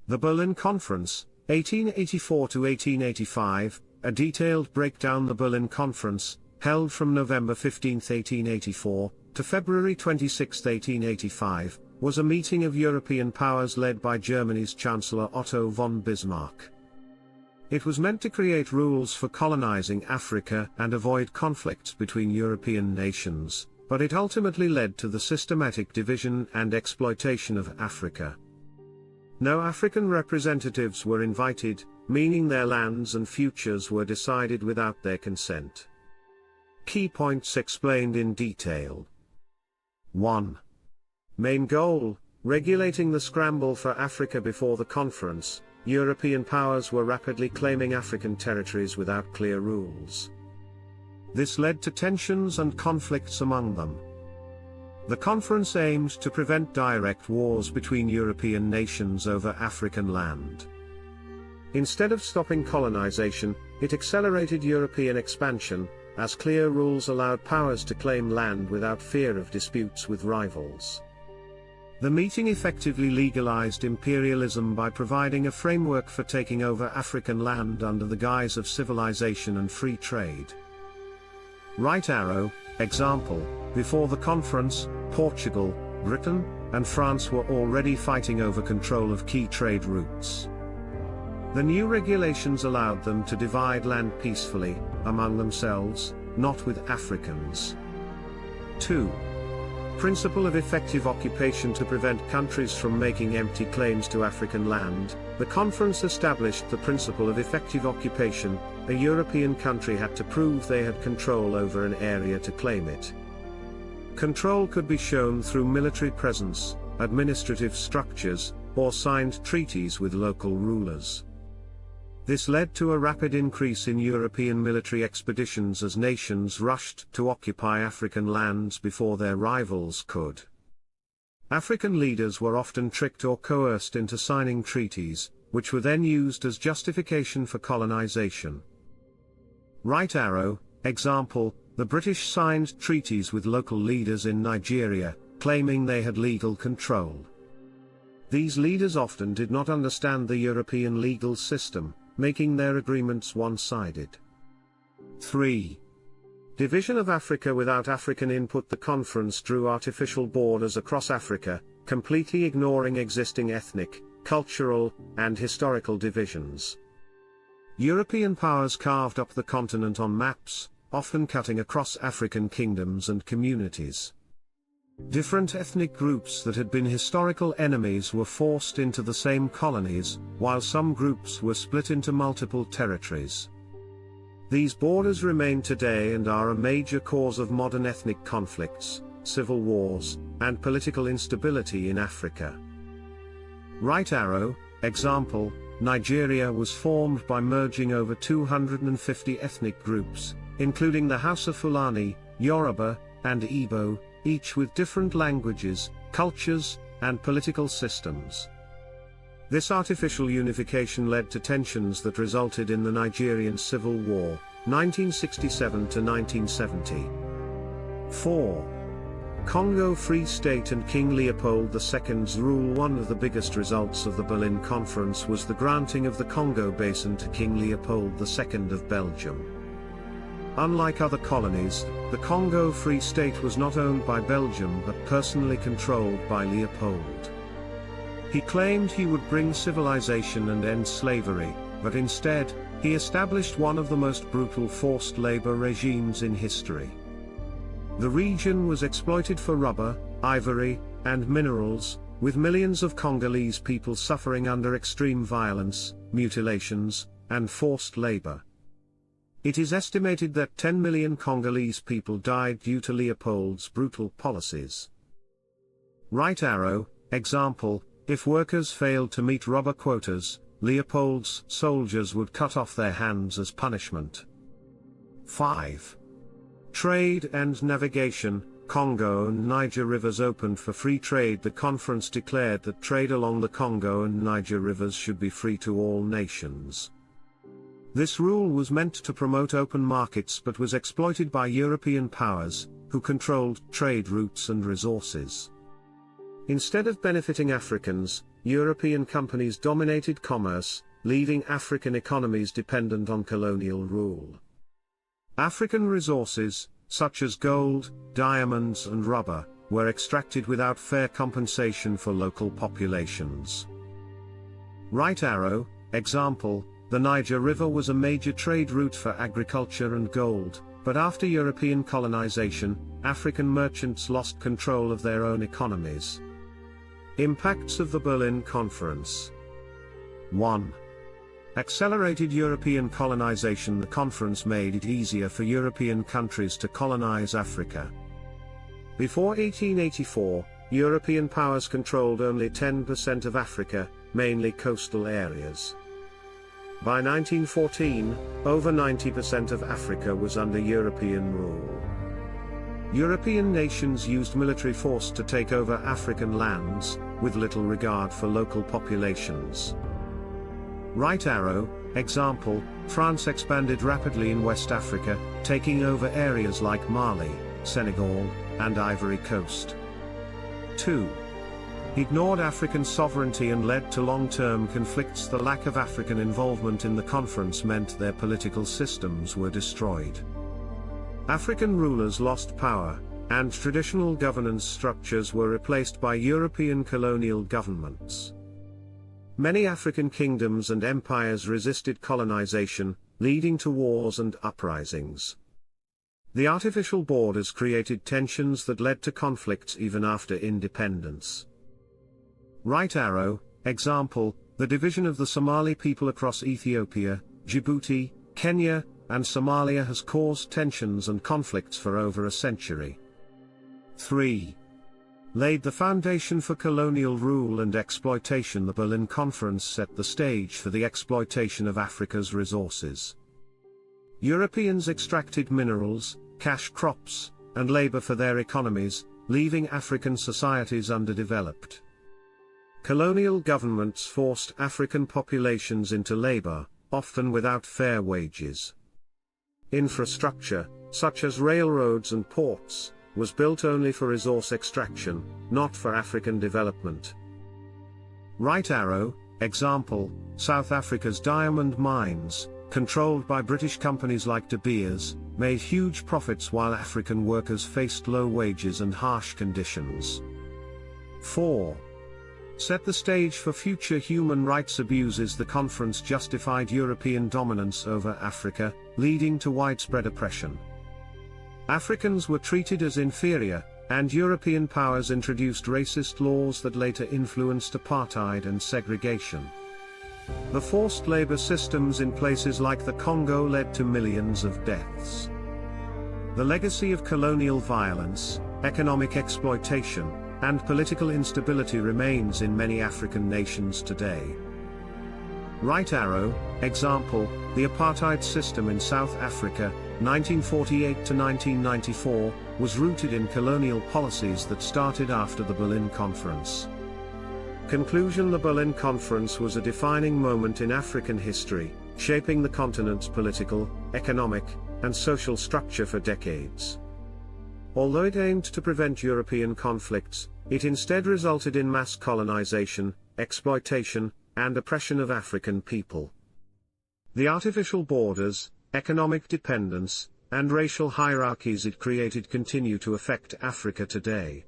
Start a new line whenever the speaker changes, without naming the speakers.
The Berlin Conference, 1884 to 1885, a detailed breakdown. The Berlin Conference, held from November 15, 1884, to February 26, 1885, was a meeting of European powers led by Germany's Chancellor Otto von Bismarck. It was meant to create rules for colonizing Africa and avoid conflicts between European nations, but it ultimately led to the systematic division and exploitation of Africa. No African representatives were invited, meaning their lands and futures were decided without their consent. Key points explained in detail. 1. Main goal: regulating the scramble for Africa. Before the conference, European powers were rapidly claiming African territories without clear rules. This led to tensions and conflicts among them. The conference aimed to prevent direct wars between European nations over African land. Instead of stopping colonization, it accelerated European expansion, as clear rules allowed powers to claim land without fear of disputes with rivals. The meeting effectively legalized imperialism by providing a framework for taking over African land under the guise of civilization and free trade. Right arrow, example: before the conference, Portugal, Britain, and France were already fighting over control of key trade routes. The new regulations allowed them to divide land peacefully, among themselves, not with Africans. 2. Principle of effective occupation. To prevent countries from making empty claims to African land, the conference established the principle of effective occupation. A European country had to prove they had control over an area to claim it. Control could be shown through military presence, administrative structures, or signed treaties with local rulers. This led to a rapid increase in European military expeditions as nations rushed to occupy African lands before their rivals could. African leaders were often tricked or coerced into signing treaties, which were then used as justification for colonization. Right arrow, example: the British signed treaties with local leaders in Nigeria, claiming they had legal control. These leaders often did not understand the European legal system, making their agreements one-sided. 3. Division of Africa without African input. The conference drew artificial borders across Africa, completely ignoring existing ethnic, cultural, and historical divisions. European powers carved up the continent on maps, often cutting across African kingdoms and communities. Different ethnic groups that had been historical enemies were forced into the same colonies, while some groups were split into multiple territories. These borders remain today and are a major cause of modern ethnic conflicts, civil wars, and political instability in Africa. Right arrow, example: Nigeria was formed by merging over 250 ethnic groups, including the Hausa, Fulani, Yoruba, and Igbo, each with different languages, cultures, and political systems. This artificial unification led to tensions that resulted in the Nigerian Civil War, 1967 to 1970. 4. Congo Free State and King Leopold II's rule. One of the biggest results of the Berlin Conference was the granting of the Congo Basin to King Leopold II of Belgium. Unlike other colonies, the Congo Free State was not owned by Belgium but personally controlled by Leopold. He claimed he would bring civilization and end slavery, but instead, he established one of the most brutal forced labor regimes in history. The region was exploited for rubber, ivory, and minerals, with millions of Congolese people suffering under extreme violence, mutilations, and forced labor. It is estimated that 10 million Congolese people died due to Leopold's brutal policies. Right arrow, example: if workers failed to meet rubber quotas, Leopold's soldiers would cut off their hands as punishment. 5. Trade and navigation. Congo and Niger rivers opened for free trade. The conference declared that trade along the Congo and Niger rivers should be free to all nations. This rule was meant to promote open markets but was exploited by European powers, who controlled trade routes and resources. Instead of benefiting Africans, European companies dominated commerce, leaving African economies dependent on colonial rule. African resources, such as gold, diamonds and rubber, were extracted without fair compensation for local populations. Right arrow, example, the Niger River was a major trade route for agriculture and gold, but after European colonization, African merchants lost control of their own economies. Impacts of the Berlin Conference. 1. Accelerated European colonization. The conference made it easier for European countries to colonize Africa. Before 1884, European powers controlled only 10% of Africa, mainly coastal areas. By 1914, over 90% of Africa was under European rule. European nations used military force to take over African lands, with little regard for local populations. Right arrow, example, France expanded rapidly in West Africa, taking over areas like Mali, Senegal, and Ivory Coast. 2. Ignored African sovereignty and led to long-term conflicts. The lack of African involvement in the conference meant their political systems were destroyed. African rulers lost power, and traditional governance structures were replaced by European colonial governments. Many African kingdoms and empires resisted colonization, leading to wars and uprisings. The artificial borders created tensions that led to conflicts even after independence. Right arrow, example, the division of the Somali people across Ethiopia, Djibouti, Kenya, and Somalia has caused tensions and conflicts for over a century. 3. Laid the foundation for colonial rule and exploitation. The Berlin Conference set the stage for the exploitation of Africa's resources. Europeans extracted minerals, cash crops, and labor for their economies, leaving African societies underdeveloped. Colonial governments forced African populations into labor, often without fair wages. Infrastructure, such as railroads and ports, was built only for resource extraction, not for African development. Right arrow, example, South Africa's diamond mines, controlled by British companies like De Beers, made huge profits while African workers faced low wages and harsh conditions. 4. Set the stage for future human rights abuses. The conference justified European dominance over Africa, leading to widespread oppression. Africans were treated as inferior, and European powers introduced racist laws that later influenced apartheid and segregation. The forced labor systems in places like the Congo led to millions of deaths. The legacy of colonial violence, economic exploitation, and political instability remains in many African nations today. Right arrow, example, the apartheid system in South Africa, 1948 to 1994, was rooted in colonial policies that started after the Berlin Conference. Conclusion. The Berlin Conference was a defining moment in African history, shaping the continent's political, economic, and social structure for decades. Although it aimed to prevent European conflicts, it instead resulted in mass colonization, exploitation, and oppression of African people. The artificial borders, economic dependence, and racial hierarchies it created continue to affect Africa today.